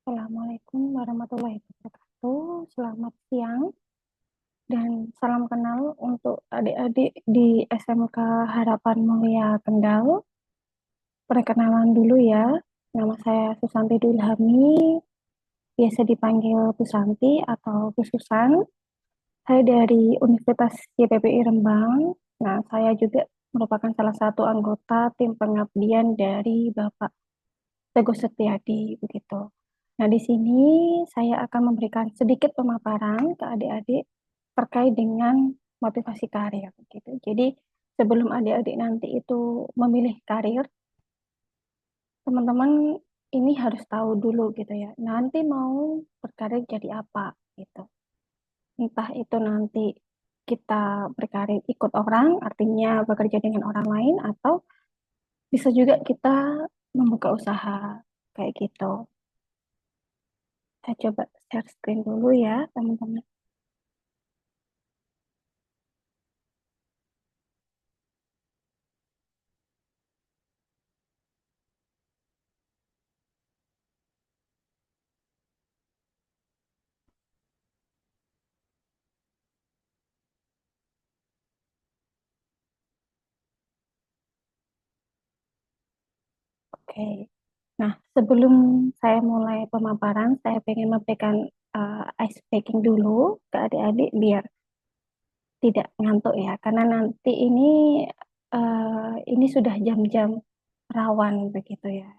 Assalamualaikum warahmatullahi wabarakatuh. Selamat siang dan salam kenal untuk adik-adik di SMK Harapan Mulia Kendal. Perkenalan dulu ya. Nama saya Susanti Dulhami, biasa dipanggil Bu Santi atau Bu Susan. Saya dari Universitas YPPI Rembang. Nah, saya juga merupakan salah satu anggota tim pengabdian dari Bapak Teguh Setiadi, begitu. Nah, di sini saya akan memberikan sedikit pemaparan ke adik-adik terkait dengan motivasi karir, gitu. Jadi, sebelum adik-adik nanti itu memilih karir, teman-teman ini harus tahu dulu gitu ya. Nanti mau berkarir jadi apa gitu. Entah itu nanti kita berkarir ikut orang, artinya bekerja dengan orang lain, atau bisa juga kita membuka usaha kayak gitu. Saya coba share screen dulu ya, teman-teman. Oke. Nah, sebelum saya mulai pemaparan, saya ingin memberikan ice breaking dulu ke adik-adik biar tidak ngantuk ya, karena nanti ini sudah jam-jam rawan begitu ya.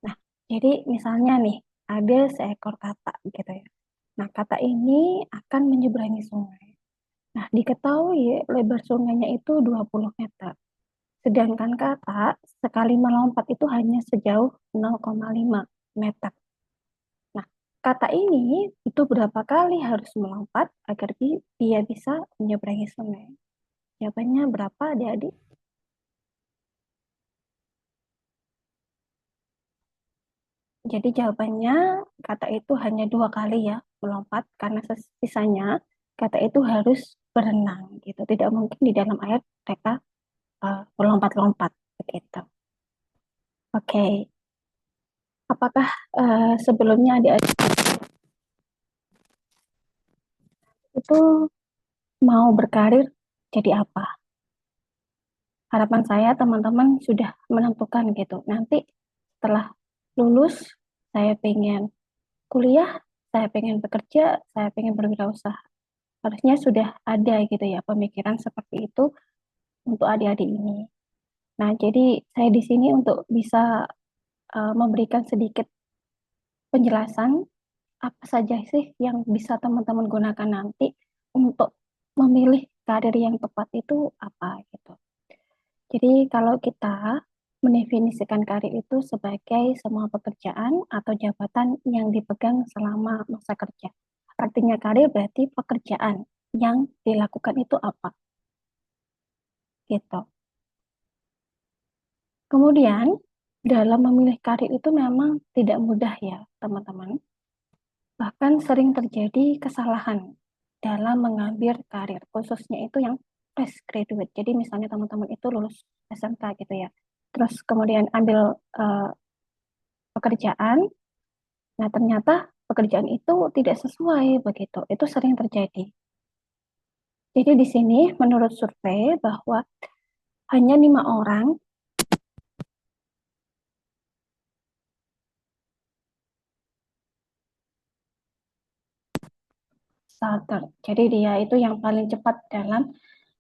Nah, jadi misalnya nih ada seekor katak gitu ya. Nah, katak ini akan menyeberangi sungai. Nah, diketahui lebar sungainya itu 20 meter. Sedangkan katak sekali melompat itu hanya sejauh 0,5 meter. Nah, katak ini itu berapa kali harus melompat agar dia bisa menyeberangi sungai? Jawabannya berapa adik-adik? Jadi jawabannya katak itu hanya 2 kali ya melompat karena sisanya katak itu harus berenang gitu. Tidak mungkin di dalam air mereka melompat-lompat begitu. Oke, apakah sebelumnya adik-adik itu mau berkarir jadi apa? Harapan saya teman-teman sudah menentukan gitu. Nanti setelah lulus, saya pengen kuliah, saya pengen bekerja, saya pengen berwirausaha. Harusnya sudah ada gitu ya pemikiran seperti itu untuk adik-adik ini. Nah, jadi saya di sini untuk bisa memberikan sedikit penjelasan apa saja sih yang bisa teman-teman gunakan nanti untuk memilih karir yang tepat itu apa gitu. Jadi kalau kita mendefinisikan karir itu sebagai semua pekerjaan atau jabatan yang dipegang selama masa kerja. Artinya karir berarti pekerjaan yang dilakukan itu apa gitu. Kemudian dalam memilih karir itu memang tidak mudah ya teman-teman. Bahkan sering terjadi kesalahan dalam mengambil karir, khususnya itu yang fresh graduate. Jadi misalnya teman-teman itu lulus SMK gitu ya. Terus kemudian ambil eh, pekerjaan, nah ternyata pekerjaan itu tidak sesuai begitu. Itu sering terjadi. Jadi di sini menurut survei bahwa hanya 5 orang starter. Jadi dia itu yang paling cepat dalam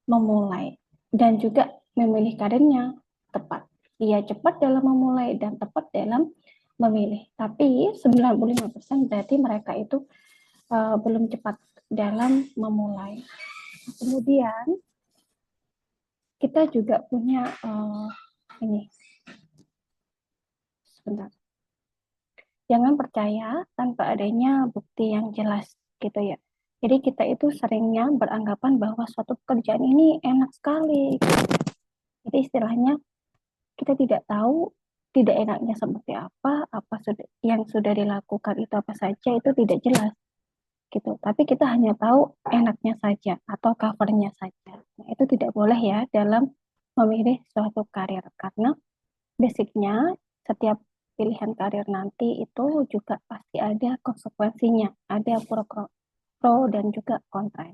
memulai dan juga memilih karirnya tepat. Dia cepat dalam memulai dan tepat dalam memilih. Tapi 95% berarti mereka itu belum cepat dalam memulai. Kemudian kita juga punya ini sebentar. Jangan percaya tanpa adanya bukti yang jelas gitu ya. Jadi kita itu seringnya beranggapan bahwa suatu pekerjaan ini enak sekali. Jadi istilahnya kita tidak tahu tidak enaknya seperti apa yang sudah dilakukan itu apa saja itu tidak jelas gitu. Tapi kita hanya tahu enaknya saja atau covernya saja. Nah, itu tidak boleh ya dalam memilih suatu karir karena basicnya setiap pilihan karir nanti itu juga pasti ada konsekuensinya, ada pro dan juga kontra.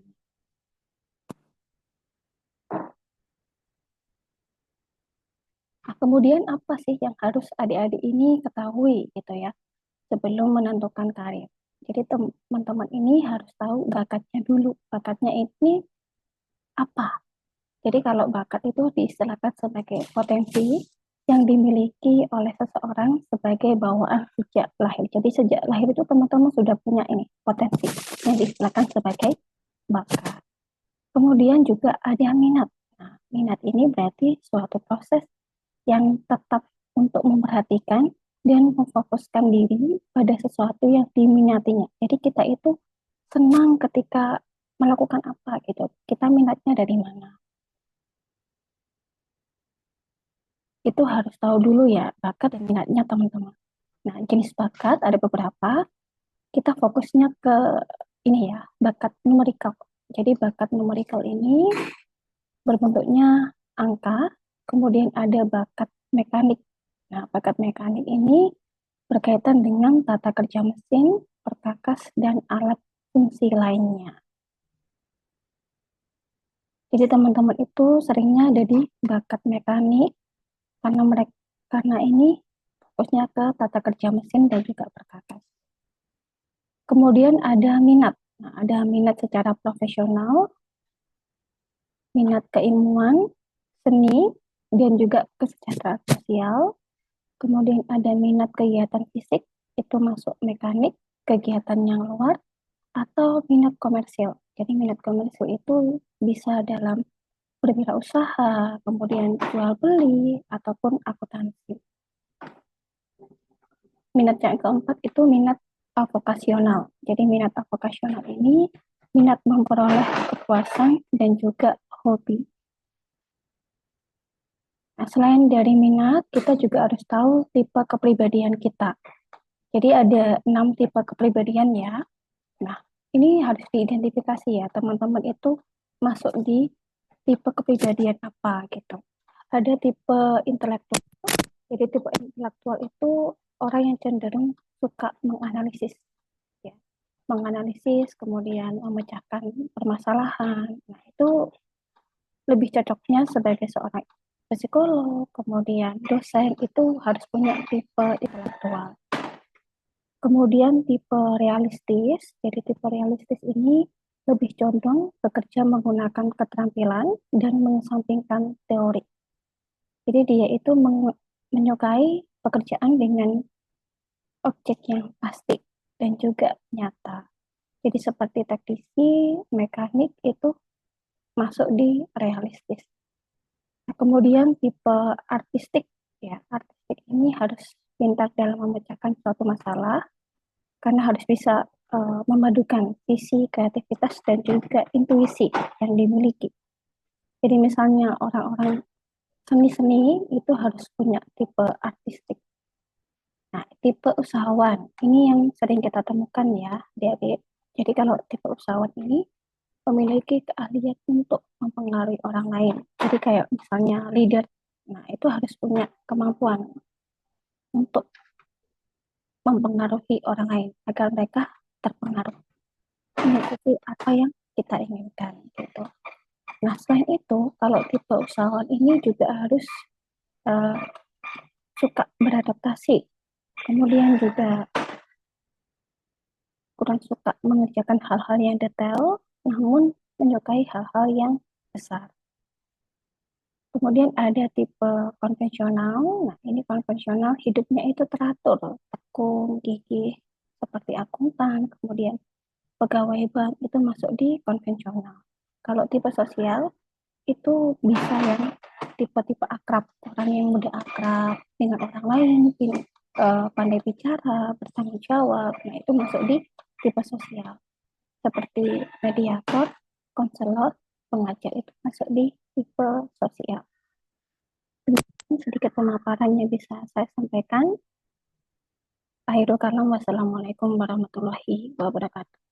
Nah, kemudian apa sih yang harus adik-adik ini ketahui gitu ya sebelum menentukan karir? Jadi teman-teman ini harus tahu bakatnya dulu. Bakatnya ini apa? Jadi kalau bakat itu diistilahkan sebagai potensi yang dimiliki oleh seseorang sebagai bawaan sejak lahir. Jadi sejak lahir itu teman-teman sudah punya ini potensi yang diistilahkan sebagai bakat. Kemudian juga ada minat. Nah, minat ini berarti suatu proses yang tetap untuk memperhatikan dan memfokuskan diri pada sesuatu yang diminatinya. Jadi kita itu senang ketika melakukan apa gitu. Kita minatnya dari mana? Itu harus tahu dulu ya bakat dan minatnya teman-teman. Nah, jenis bakat ada beberapa. Kita fokusnya ke ini ya, bakat numerikal. Jadi bakat numerikal ini berbentuknya angka, kemudian ada bakat mekanik. Nah, bakat mekanik ini berkaitan dengan tata kerja mesin, perkakas, dan alat fungsi lainnya. Jadi teman-teman itu seringnya ada di bakat mekanik karena ini fokusnya ke tata kerja mesin dan juga perkakas. Kemudian ada minat. Nah, ada minat secara profesional, minat keilmuan, seni, dan juga kesejahteraan sosial. Kemudian ada minat kegiatan fisik, itu masuk mekanik, kegiatan yang luar, atau minat komersil. Jadi minat komersil itu bisa dalam berwirausaha, kemudian jual beli, ataupun akuntansi. Minat yang keempat itu minat vokasional. Jadi minat vokasional ini minat memperoleh kepuasan dan juga hobi. Nah, selain dari minat, kita juga harus tahu tipe kepribadian kita. Jadi ada 6 tipe kepribadian ya. Nah, ini harus diidentifikasi ya, teman-teman itu masuk di tipe kepribadian apa gitu. Ada tipe intelektual. Jadi tipe intelektual itu orang yang cenderung suka menganalisis ya. Menganalisis kemudian memecahkan permasalahan. Nah, itu lebih cocoknya sebagai seorang psikolog, kemudian dosen itu harus punya tipe intelektual. Kemudian tipe realistis, jadi tipe realistis ini lebih condong bekerja menggunakan keterampilan dan mengesampingkan teori. Jadi dia itu menyukai pekerjaan dengan objek yang pasti dan juga nyata. Jadi seperti teknisi, mekanik itu masuk di realistis. Nah, kemudian tipe artistik, ya artistik ini harus pintar dalam memecahkan suatu masalah karena harus bisa memadukan visi, kreativitas, dan juga intuisi yang dimiliki. Jadi misalnya orang-orang seni-seni itu harus punya tipe artistik. Nah, tipe usahawan ini yang sering kita temukan ya, adik-adik. Jadi kalau tipe usahawan ini memiliki keahlian untuk mempengaruhi orang lain. Jadi kayak misalnya leader, nah itu harus punya kemampuan untuk mempengaruhi orang lain agar mereka terpengaruh mengikuti apa yang kita inginkan gitu. Nah, selain itu, kalau tipe usahawan ini juga harus uh, suka beradaptasi, kemudian juga kurang suka mengerjakan hal-hal yang detail, namun menyukai hal-hal yang besar. Kemudian ada tipe konvensional. Nah, ini konvensional hidupnya itu teratur, tekun, gigih, seperti akuntan, kemudian pegawai bank itu masuk di konvensional. Kalau tipe sosial itu bisa yang tipe-tipe akrab, orang yang mudah akrab dengan orang lain, pandai bicara, bertanggung jawab. Nah, itu masuk di tipe sosial. Seperti mediator, konselor, pengajar itu masuk di tipe sosial. Sedikit pemaparan yang bisa saya sampaikan. Akhirul kalam, wassalamualaikum warahmatullahi wabarakatuh.